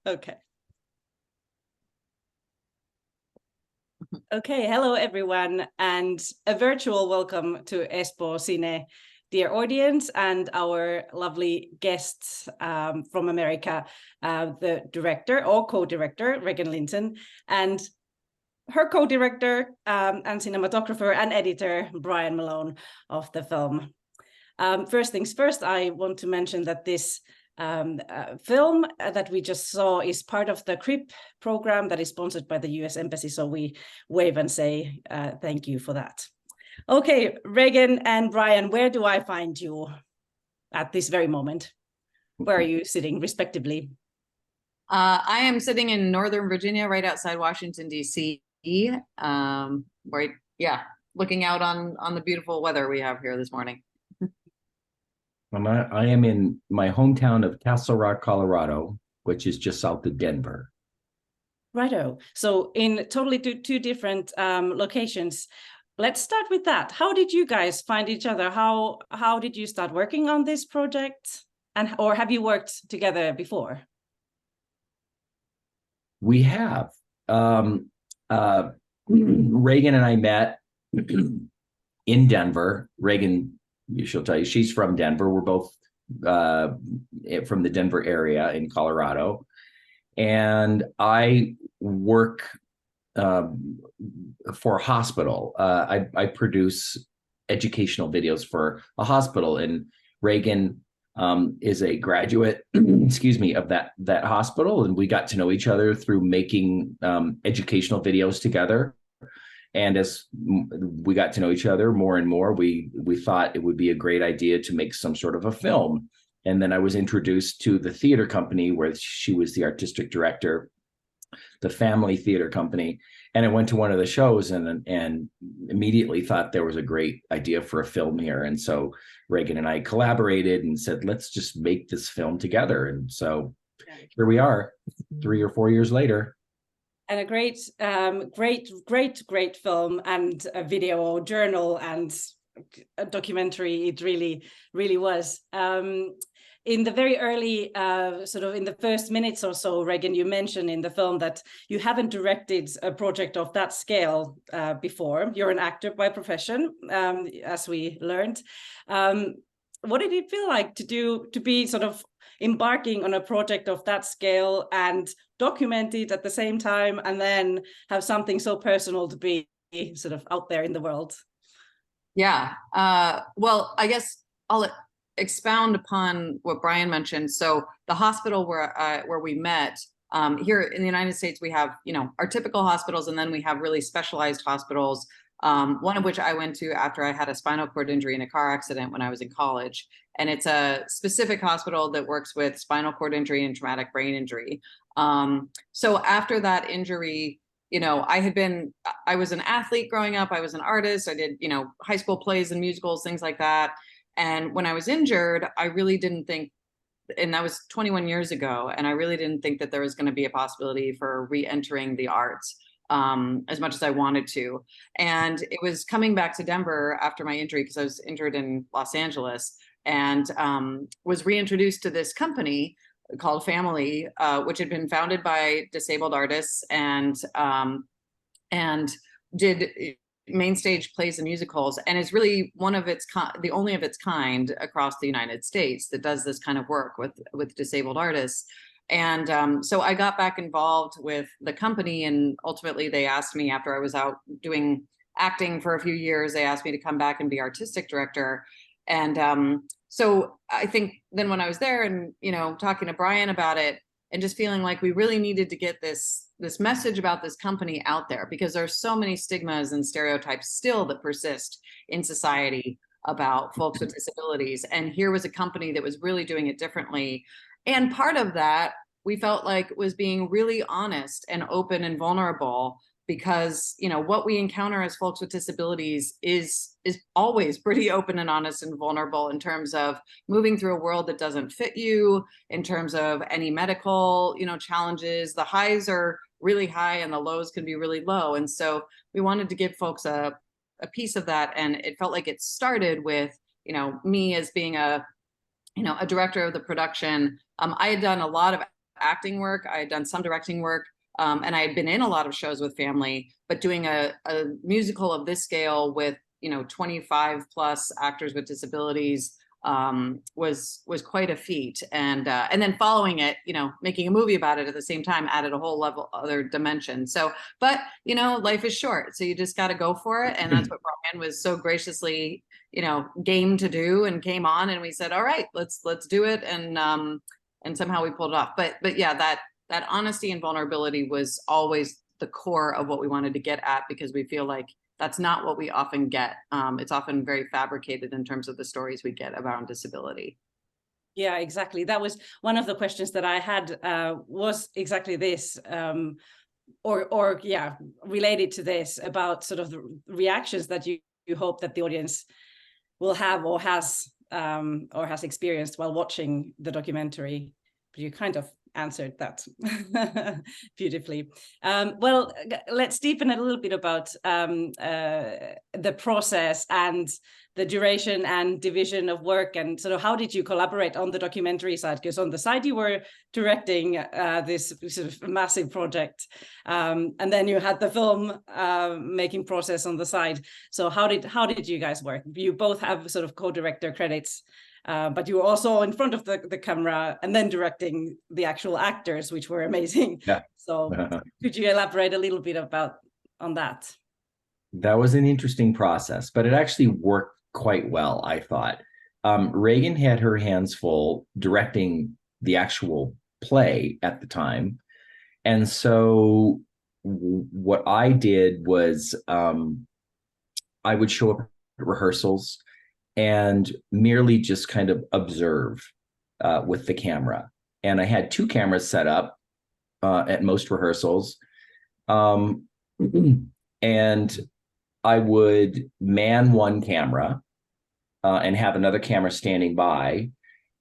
Okay. Okay, hello everyone, and a virtual welcome to Espoo Ciné, dear audience, and our lovely guests from America, the director or co-director, Regan Linton, and her co-director and cinematographer and editor, Brian Malone, of the film. First things first, I want to mention that this film that we just saw is part of the CRIP program that is sponsored by the US Embassy, so we wave and say thank you for that. Okay, Regan and Brian, where do I find you at this very moment? Where are you sitting respectively? I am sitting in Northern Virginia, right outside Washington, D.C., right, yeah, looking out on the beautiful weather we have here this morning. I am in my hometown of Castle Rock, Colorado, which is just south of Denver. Righto. So in totally two different locations. Let's start with that. How did you guys find each other? How did you start working on this project? Or have you worked together before? We have. Regan and I met in Denver. Regan, she'll tell you, she's from Denver. We're both from the Denver area in Colorado. And I work for a hospital. I produce educational videos for a hospital, and Regan is a graduate, excuse me, of that hospital, and we got to know each other through making educational videos together. And as we got to know each other more and more, we thought it would be a great idea to make some sort of a film. And then I was introduced to the theater company where she was the artistic director, the Family Theater Company. And I went to one of the shows and immediately thought there was a great idea for a film here. And so Regan and I collaborated and said, let's just make this film together. And so here we are 3 or 4 years later. And a great film and a video journal and a documentary. It really was. In the very early, sort of in the first minutes or so, Regan, you mentioned in the film that you haven't directed a project of that scale before. You're an actor by profession, as we learned. What did it feel like to be sort of embarking on a project of that scale and document it at the same time, and then have something so personal to be sort of out there in the world? Yeah, well, I guess I'll expound upon what Brian mentioned. So the hospital where we met, here in the United States, we have, our typical hospitals, and then we have really specialized hospitals, one of which I went to after I had a spinal cord injury in a car accident when I was in college. And it's a specific hospital that works with spinal cord injury and traumatic brain injury. So after that injury, I was an athlete growing up. I was an artist. I did, high school plays and musicals, things like that. And when I was injured, I really didn't think, and that was 21 years ago, and I really didn't think that there was going to be a possibility for re-entering the arts as much as I wanted to. And it was coming back to Denver after my injury, because I was injured in Los Angeles, and was reintroduced to this company called Family, which had been founded by disabled artists and did main stage plays and musicals, and is really the only of its kind across the United States that does this kind of work with disabled artists. And so I got back involved with the company, and ultimately they asked me, after I was out doing acting for a few years, they asked me to come back and be artistic director. And so I think then when I was there and, talking to Brian about it, and just feeling like we really needed to get this message about this company out there, because there's so many stigmas and stereotypes still that persist in society about folks with disabilities. And here was a company that was really doing it differently. And part of that, we felt like, was being really honest and open and vulnerable, because what we encounter as folks with disabilities is always pretty open and honest and vulnerable, in terms of moving through a world that doesn't fit you, in terms of any medical challenges. The highs are really high and the lows can be really low. And so we wanted to give folks a piece of that, and it felt like it started with me as being a director of the production. I had done a lot of acting work. I had done some directing work. And I had been in a lot of shows with family, but doing a musical of this scale with, 25 plus actors with disabilities was quite a feat. And then following it, making a movie about it at the same time added a whole other dimension. So, but life is short, so you just got to go for it. And that's what Brian was so graciously, game to do, and came on, and we said, all right, let's do it. And somehow we pulled it off. But yeah, that honesty and vulnerability was always the core of what we wanted to get at, because we feel like that's not what we often get. It's often very fabricated in terms of the stories we get around disability. Yeah, exactly. That was one of the questions that I had, was exactly this, or related to this, about sort of the reactions that you hope that the audience will have or has experienced while watching the documentary. But you kind of answered that beautifully. Well, let's deepen a little bit about the process and the duration and division of work, and sort of how did you collaborate on the documentary side? Because on the side you were directing this sort of massive project, and then you had the film making process on the side. So how did you guys work? You both have sort of co-director credits. But you were also in front of the camera and then directing the actual actors, which were amazing. Yeah. So could you elaborate a little bit on that? That was an interesting process, but it actually worked quite well, I thought. Regan had her hands full directing the actual play at the time. And so what I did was I would show up at rehearsals and merely just kind of observe with the camera. And I had 2 cameras set up at most rehearsals. And I would man one camera and have another camera standing by.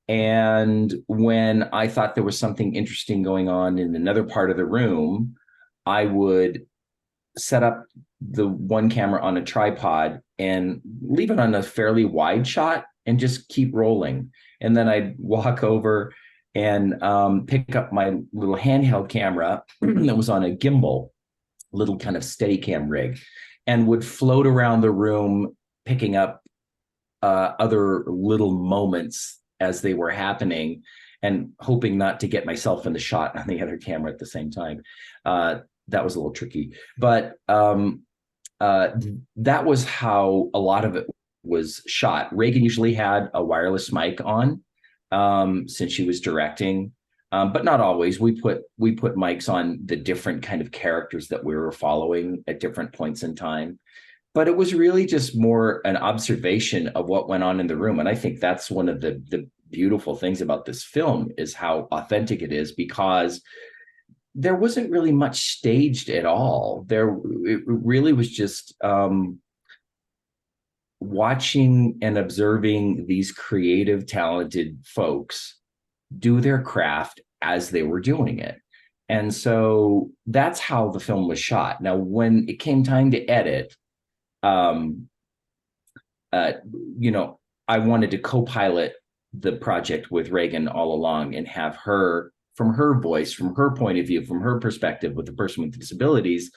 And when I thought there was something interesting going on in another part of the room, I would set up the one camera on a tripod and leave it on a fairly wide shot and just keep rolling. And then I'd walk over and pick up my little handheld camera that was on a gimbal, little kind of Steadicam rig, and would float around the room, picking up other little moments as they were happening, and hoping not to get myself in the shot on the other camera at the same time. That was a little tricky, but that was how a lot of it was shot. Regan usually had a wireless mic on since she was directing, but not always. We put mics on the different kind of characters that we were following at different points in time. But it was really just more an observation of what went on in the room. And I think that's one of the beautiful things about this film, is how authentic it is, because there wasn't really much staged at all. It really was just watching and observing these creative, talented folks do their craft as they were doing it. And so that's how the film was shot. Now, when it came time to edit, I wanted to co-pilot the project with Regan all along and have her, from her voice, from her point of view, from her perspective with the person with disabilities.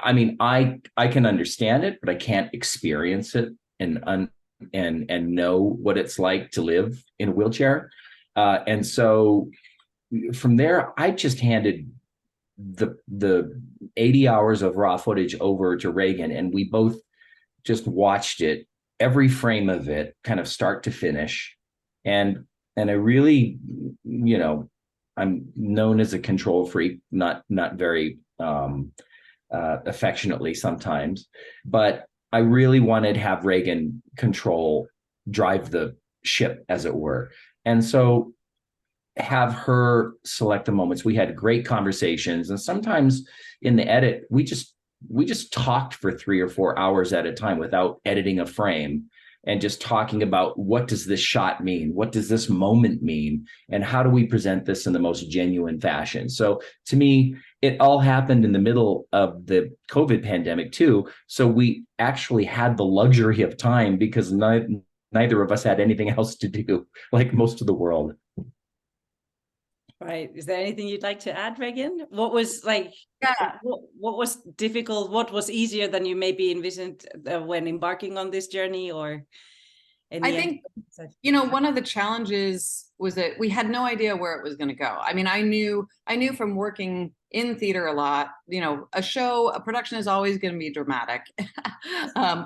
I mean, I can understand it, but I can't experience it and know what it's like to live in a wheelchair. And so from there, I just handed the 80 hours of raw footage over to Regan, and we both just watched it, every frame of it, kind of start to finish. And I really, I'm known as a control freak, not very affectionately sometimes, but I really wanted to have Regan drive the ship, as it were. And so have her select the moments. We had great conversations, and sometimes in the edit, we just talked for 3 or 4 hours at a time without editing a frame, and just talking about, what does this shot mean? What does this moment mean? And how do we present this in the most genuine fashion? So to me, it all happened in the middle of the COVID pandemic too. So we actually had the luxury of time, because neither of us had anything else to do, like most of the world. Right. Is there anything you'd like to add, Regan? What was like, Yeah. what was difficult? What was easier than you maybe envisioned when embarking on this journey, or any? I think, you know, one of the challenges was that we had no idea where it was going to go. I mean, I knew from working in theater a lot, you know, a production is always going to be dramatic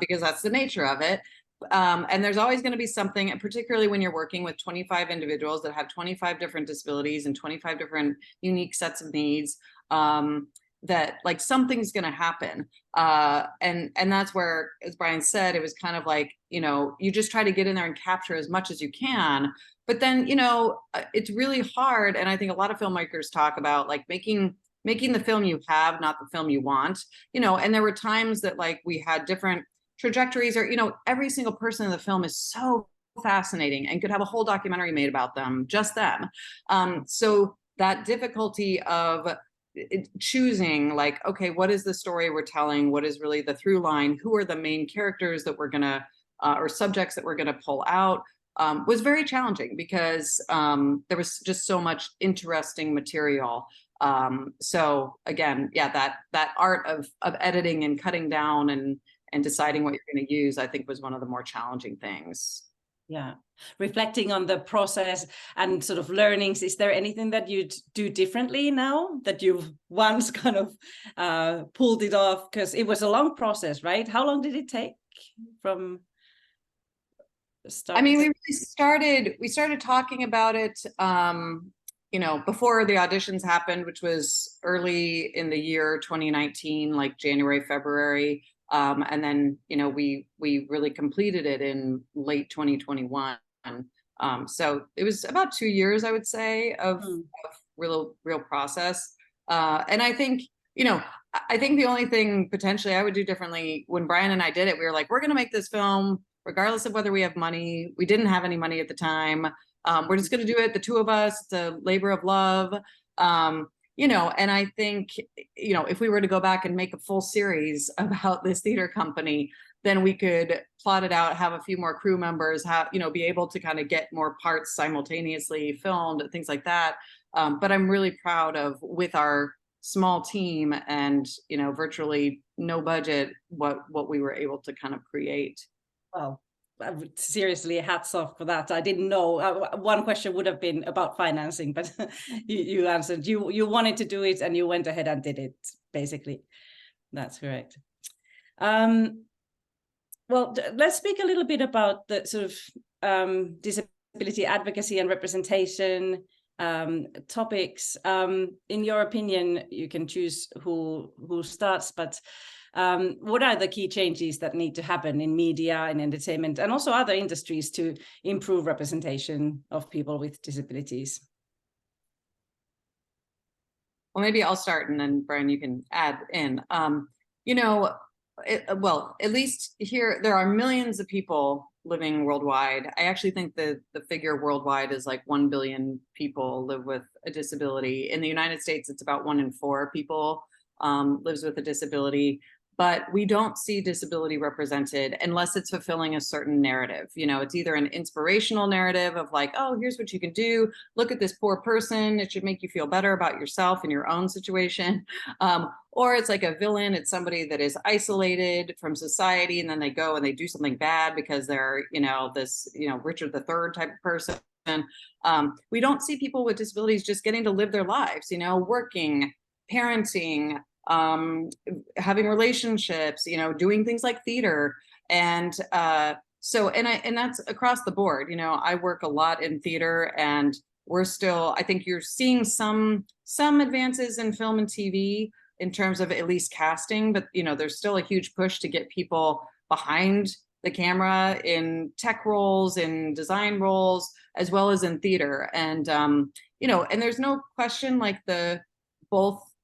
because that's the nature of it. And there's always going to be something, and particularly when you're working with 25 individuals that have 25 different disabilities and 25 different unique sets of needs, that like something's going to happen. And that's where, as Brian said, it was kind of like, you know, you just try to get in there and capture as much as you can. But then, you know, it's really hard. And I think a lot of filmmakers talk about like making the film you have, not the film you want, you know. And there were times that like we had different trajectories, or, you know, every single person in the film is so fascinating and could have a whole documentary made about them, just them. So that difficulty of choosing, like, okay, what is the story we're telling? What is really the through line? Who are the main characters that we're gonna or subjects that we're gonna pull out? Was very challenging because there was just so much interesting material. So again, yeah, that art of editing and cutting down and deciding what you're going to use, I think, was one of the more challenging things. Yeah. Reflecting on the process and sort of learnings, is there anything that you'd do differently now that you've once kind of pulled it off? Because it was a long process, right? How long did it take from the start? I mean, we started talking about it, you know, before the auditions happened, which was early in the year 2019, like January, February. And then, you know, we really completed it in late 2021. So it was about 2 years, I would say, of real process. And I think, you know, I think the only thing potentially I would do differently when Brian and I did it, we were like, we're going to make this film regardless of whether we have money. We didn't have any money at the time. We're just going to do it, the two of us. It's a labor of love. You know, and I think, you know, if we were to go back and make a full series about this theater company, then we could plot it out, have a few more crew members, have, you know, be able to kind of get more parts simultaneously filmed, things like that. But I'm really proud of, with our small team and, you know, virtually no budget, what we were able to kind of create. Well, seriously, hats off for that. I didn't know. One question would have been about financing, but you answered. You wanted to do it and you went ahead and did it, basically. That's correct. Well, let's speak a little bit about the sort of disability advocacy and representation topics. In your opinion, you can choose who starts, but what are the key changes that need to happen in media and entertainment and also other industries to improve representation of people with disabilities? Well, maybe I'll start and then Brian, you can add in. You know, well, at least here, there are millions of people living worldwide. I actually think the figure worldwide is like 1 billion people live with a disability. In the United States, it's about 1 in 4 people lives with a disability. But we don't see disability represented unless it's fulfilling a certain narrative. You know, it's either an inspirational narrative of like, oh, here's what you can do. Look at this poor person. It should make you feel better about yourself and your own situation. Or it's like a villain. It's somebody that is isolated from society, and then they go and they do something bad because they're, you know, this, you know, Richard III type of person. We don't see people with disabilities just getting to live their lives, you know, working, parenting, having relationships, you know, doing things like theater. And so, and that's across the board. You know, I work a lot in theater, and we're still, I think you're seeing some advances in film and TV in terms of at least casting, but, you know, there's still a huge push to get people behind the camera in tech roles, in design roles, as well as in theater. And, you know, and there's no question, like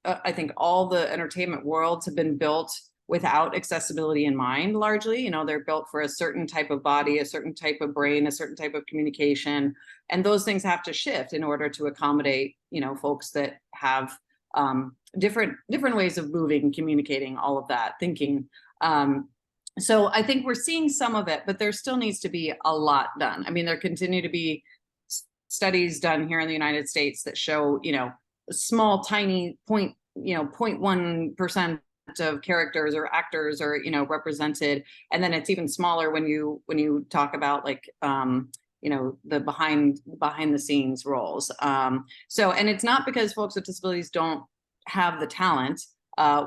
I think all the entertainment worlds have been built without accessibility in mind, largely. You know, they're built for a certain type of body, a certain type of brain, a certain type of communication. And those things have to shift in order to accommodate, you know, folks that have different ways of moving, communicating, all of that, thinking. So I think we're seeing some of it, but there still needs to be a lot done. I mean, there continue to be studies done here in the United States that show, a small, tiny 0.1% of characters or actors are, represented. And then it's even smaller when you talk about like, the behind the scenes roles. So, and it's not because folks with disabilities don't have the talent.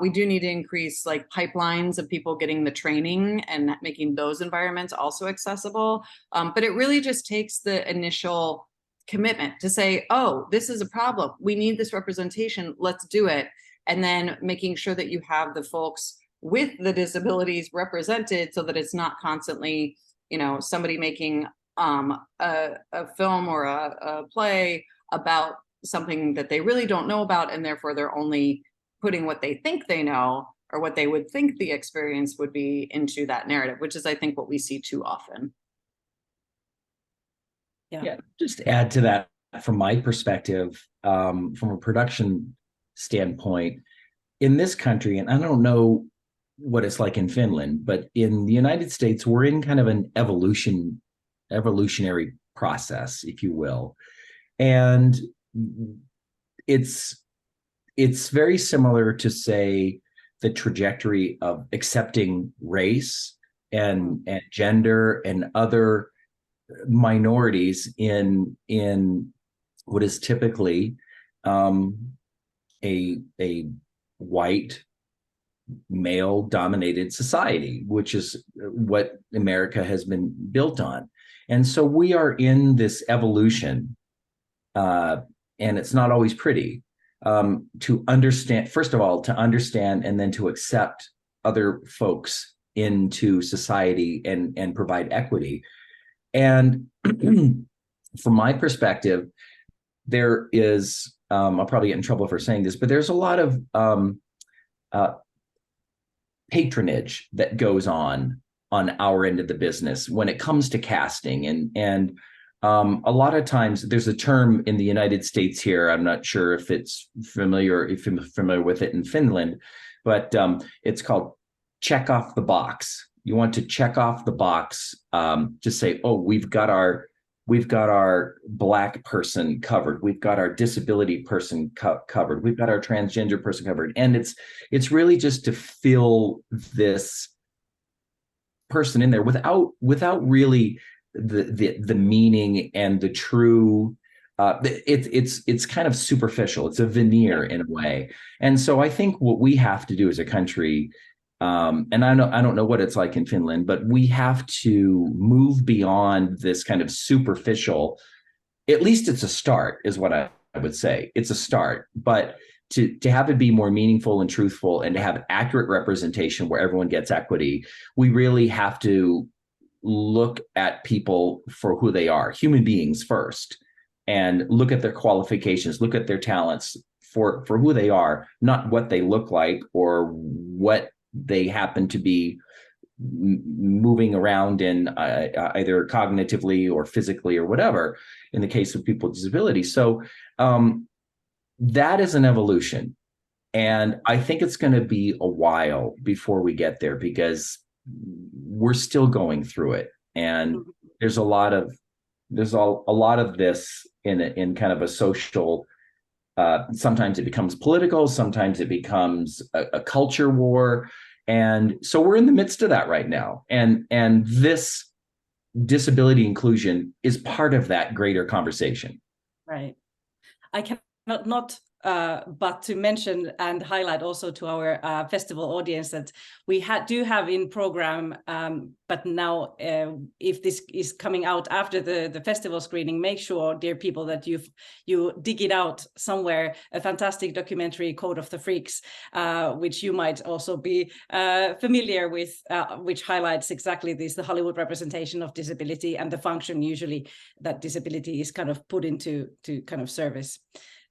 We do need to increase like pipelines of people getting the training and making those environments also accessible. But it really just takes the initial commitment to say, oh, this is a problem. We need this representation. Let's do it. And then making sure that you have the folks with the disabilities represented so that it's not constantly, somebody making a film or a play about something that they really don't know about, and therefore they're only putting what they think they know or what they would think the experience would be into that narrative, which is, I think, what we see too often. Yeah, just to add to that, from my perspective, from a production standpoint, in this country, and I don't know what it's like in Finland, but in the United States, we're in kind of an evolutionary process, if you will. And it's very similar to, say, the trajectory of accepting race and gender and other minorities in what is typically a white male dominated society, which is what America has been built on. And so we are in this evolution, and it's not always pretty, to understand, first of all, to understand and then to accept other folks into society and provide equity. And from my perspective, there is, I'll probably get in trouble for saying this, but there's a lot of patronage that goes on our end of the business when it comes to casting. And a lot of times there's a term in the United States here, I'm not sure if it's familiar, if you're familiar with it in Finland, but it's called check off the box. You want to check off the box, just say, oh, we've got our Black person covered, we've got our disability person covered, we've got our transgender person covered. And it's really just to fill this person in there without really the meaning and the true, it's kind of superficial. It's a veneer in a way. And so I think what we have to do as a country, and I don't know what it's like in Finland, but we have to move beyond this kind of superficial. At least it's a start, is what I would say. It's a start, but to have it be more meaningful and truthful and to have accurate representation where everyone gets equity, we really have to look at people for who they are, human beings first, and look at their qualifications, look at their talents for who they are, not what they look like or what they happen to be moving around in, either cognitively or physically or whatever, in the case of people with disabilities. So that is an evolution. And I think it's going to be a while before we get there, because we're still going through it. And there's a lot of this in kind of a social, sometimes it becomes political, sometimes it becomes a culture war. And so we're in the midst of that right now. And this disability inclusion is part of that greater conversation. Right. I cannot not but to mention and highlight also to our festival audience that we do have in program, but now if this is coming out after the festival screening, make sure, dear people, that you dig it out somewhere, a fantastic documentary, Code of the Freaks, which you might also be familiar with, which highlights exactly this, the Hollywood representation of disability and the function usually that disability is kind of put into kind of service.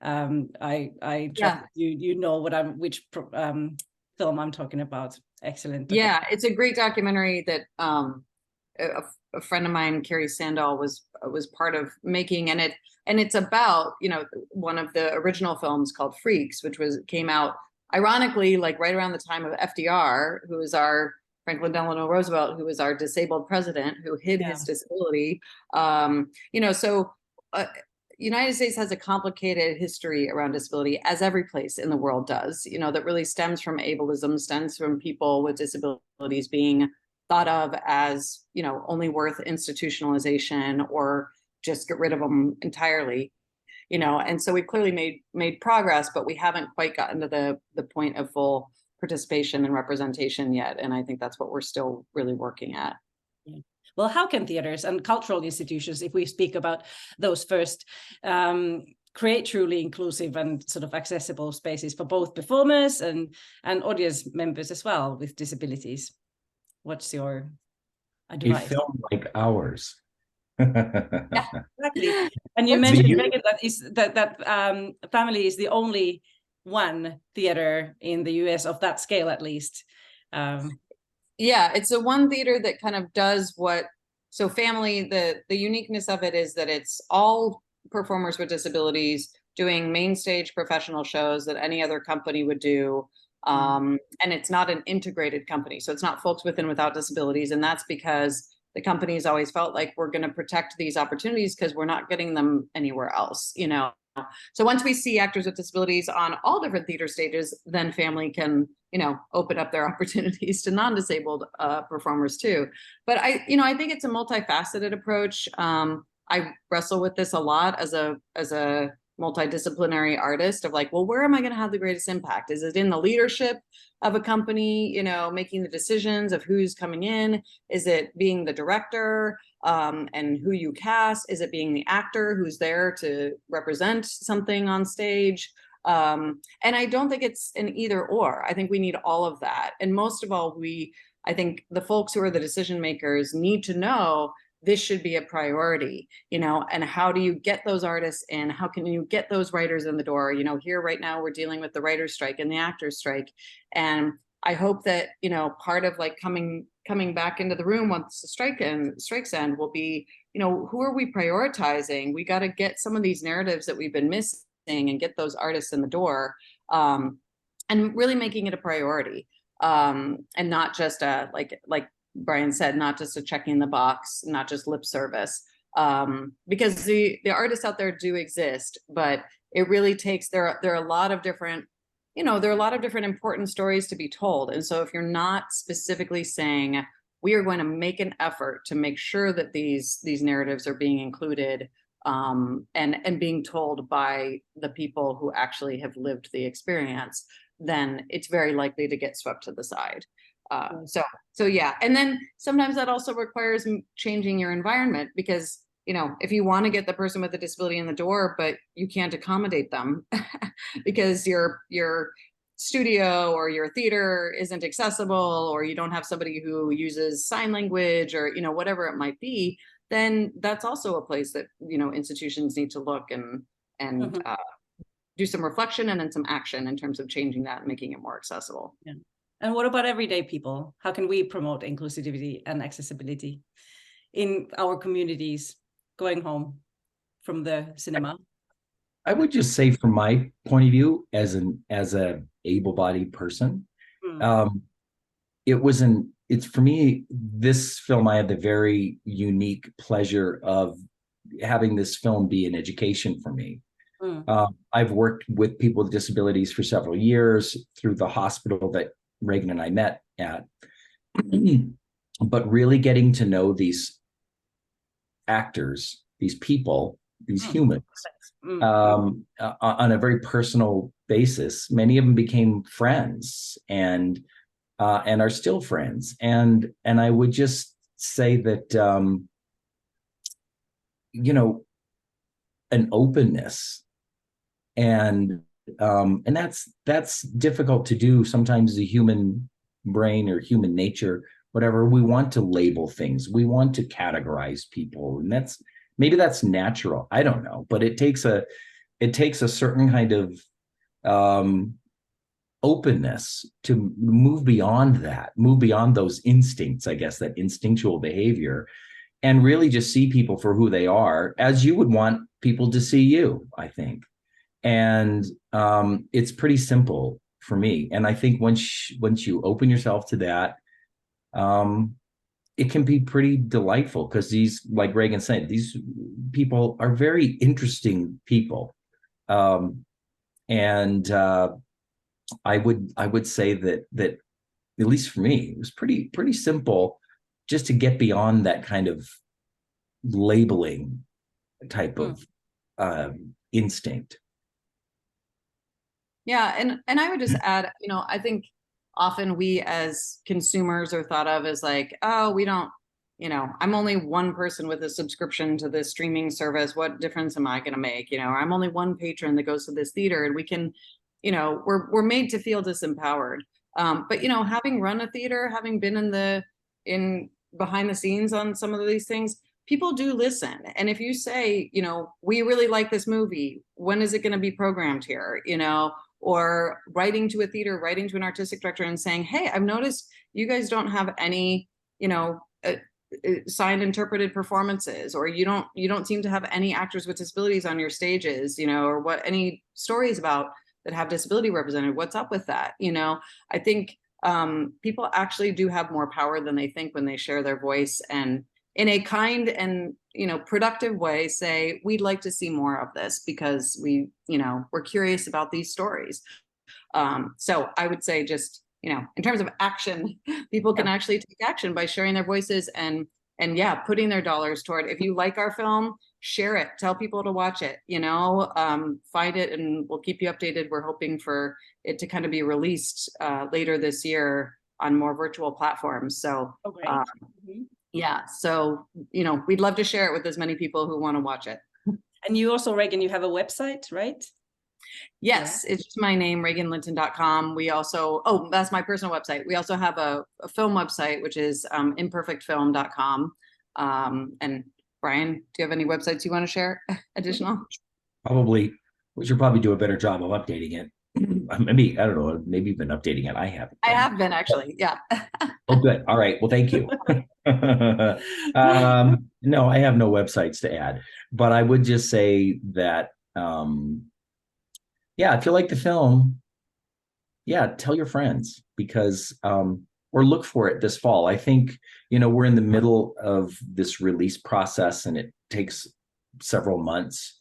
I trust you know which film I'm talking about. Excellent. Yeah, it's a great documentary that a friend of mine, Carrie Sandahl, was part of making, and it's about, one of the original films called Freaks, which came out ironically like right around the time of FDR, who is our Franklin Delano Roosevelt, who was our disabled president who hid his disability. United States has a complicated history around disability, as every place in the world does, that really stems from ableism, stems from people with disabilities being thought of as, only worth institutionalization or just get rid of them entirely, and so we've clearly made progress, but we haven't quite gotten to the point of full participation and representation yet. And I think that's what we're still really working at. Yeah. Well, how can theaters and cultural institutions, if we speak about those first, create truly inclusive and sort of accessible spaces for both performers and audience members as well with disabilities? What's your advice? A film like ours. Yeah, exactly. And you mentioned, Regan, that Family is the only one theater in the US of that scale, at least. Yeah, it's a one theater that kind of does so Family, the uniqueness of it is that it's all performers with disabilities doing main stage professional shows that any other company would do. And it's not an integrated company. So it's not folks with and without disabilities. And that's because the company's always felt like we're going to protect these opportunities because we're not getting them anywhere else, So once we see actors with disabilities on all different theater stages, then Family can, open up their opportunities to non-disabled performers too. But I think it's a multifaceted approach. I wrestle with this a lot as a multidisciplinary artist of like, well, where am I going to have the greatest impact? Is it in the leadership of a company, making the decisions of who's coming in? Is it being the director and who you cast? Is it being the actor who's there to represent something on stage? And I don't think it's an either or. I think we need all of that. And most of all, I think the folks who are the decision makers need to know this should be a priority, and how do you get those artists in? How can you get those writers in the door? Here right now, we're dealing with the writer's strike and the actor's strike. And I hope that, part of like coming back into the room once the strikes end will be, who are we prioritizing? We got to get some of these narratives that we've been missing and get those artists in the door, and really making it a priority, and not just like Brian said, not just a checking the box, not just lip service, because the artists out there do exist, but it really takes, there are a lot of different, there are a lot of different important stories to be told. And so if you're not specifically saying, we are going to make an effort to make sure that these narratives are being included, and being told by the people who actually have lived the experience, then it's very likely to get swept to the side. So yeah. And then sometimes that also requires changing your environment because, if you want to get the person with a disability in the door, but you can't accommodate them because your studio or your theater isn't accessible, or you don't have somebody who uses sign language or, whatever it might be, then that's also a place that, institutions need to look and do some reflection and then some action in terms of changing that and making it more accessible. Yeah. And what about everyday people? How can we promote inclusivity and accessibility in our communities going home from the cinema? I would just say, from my point of view, as a able-bodied person, it's for me, this film, I had the very unique pleasure of having this film be an education for me. I've worked with people with disabilities for several years through the hospital that Regan and I met at, but really getting to know these actors, these people, these humans, on a very personal basis. Many of them became friends and are still friends. And I would just say that, an openness and that's difficult to do sometimes. The human brain or human nature, whatever, we want to label things, we want to categorize people, and maybe that's natural, I don't know, but it takes a certain kind of openness to move beyond those instincts, I guess, that instinctual behavior, and really just see people for who they are, as you would want people to see you, I think. And it's pretty simple for me. And I think once you open yourself to that, it can be pretty delightful because these, like Regan said, these people are very interesting people. And I would say that at least for me, it was pretty simple just to get beyond that kind of labeling type of instinct. Yeah, and I would just add, I think often we as consumers are thought of as like, oh, we don't, I'm only one person with a subscription to this streaming service. What difference am I going to make? Or I'm only one patron that goes to this theater, and we can, we're made to feel disempowered. But having run a theater, having been in behind the scenes on some of these things, people do listen. And if you say, we really like this movie, when is it going to be programmed here? Or writing to a theater, writing to an artistic director and saying, hey, I've noticed you guys don't have any, signed interpreted performances, or you don't seem to have any actors with disabilities on your stages, or what any stories about that have disability represented. What's up with that? I think people actually do have more power than they think when they share their voice, and in a kind and productive way say, we'd like to see more of this because we're curious about these stories. So I would say just in terms of action, people can actually take action by sharing their voices and putting their dollars toward. If you like our film, share it, tell people to watch it, find it, and we'll keep you updated. We're hoping for it to kind of be released later this year on more virtual platforms. So yeah, so we'd love to share it with as many people who want to watch it. And you also, Regan, you have a website, right? Yes, it's just my name, reganlinton.com. We also, that's my personal website. We also have a film website, which is imperfectfilm.com. And Brian, do you have any websites you want to share additional? We should probably do a better job of updating it. Maybe, I don't know, maybe you've been updating it. I haven't. I have been, actually. Yeah. Oh, good. All right. Well, thank you. No, I have no websites to add, but I would just say that, if you like the film, tell your friends, because, or look for it this fall. I think, we're in the middle of this release process, and it takes several months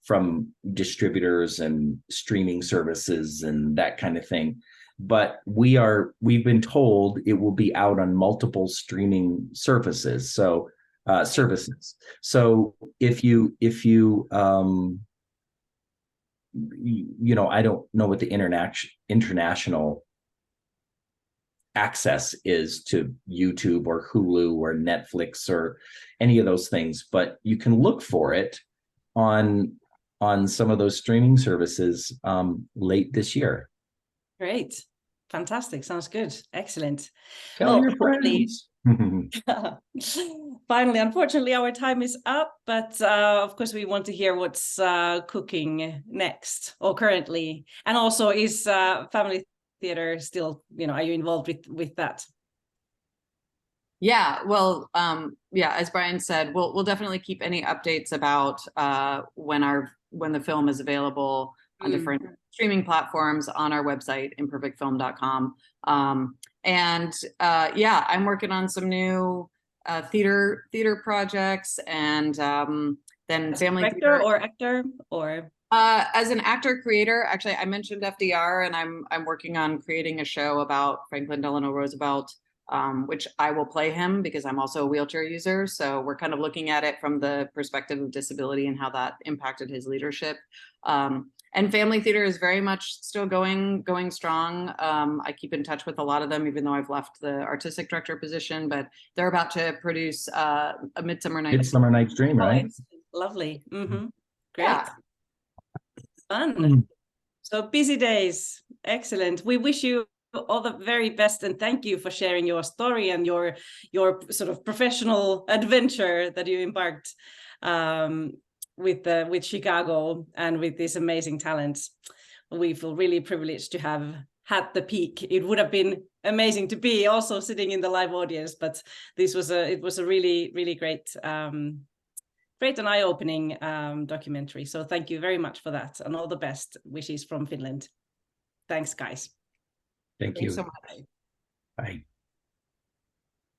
from distributors and streaming services and that kind of thing. But we've been told it will be out on multiple streaming services. So services. So if you I don't know what the international access is to YouTube or Hulu or Netflix or any of those things, but you can look for it on some of those streaming services late this year. Great. Fantastic. Sounds good. Excellent. Tell your friends. Finally, unfortunately, our time is up, but of course, we want to hear what's cooking next or currently. And also, is Family Theater still, are you involved with that? Yeah, well, as Brian said, we'll definitely keep any updates about when the film is available on different streaming platforms on our website, imperfectfilm.com. I'm working on some new theater projects, and then as Family director Theater or actor or as an actor creator. Actually, I mentioned FDR, and I'm working on creating a show about Franklin Delano Roosevelt, which I will play him because I'm also a wheelchair user. So we're kind of looking at it from the perspective of disability and how that impacted his leadership. And Family Theater is very much still going strong. I keep in touch with a lot of them, even though I've left the artistic director position, but they're about to produce a Midsummer Night's Dream, right? Lovely. Mm-hmm. Great. Yeah. Fun. So busy days. Excellent. We wish you all the very best, and thank you for sharing your story and your sort of professional adventure that you embarked with Chicago and with these amazing talents. We feel really privileged to have had the peak. It would have been amazing to be also sitting in the live audience, but it was a really, really great and eye-opening documentary. So thank you very much for that, and all the best wishes from Finland. Thanks, guys. Thank you Thanks so much. Bye.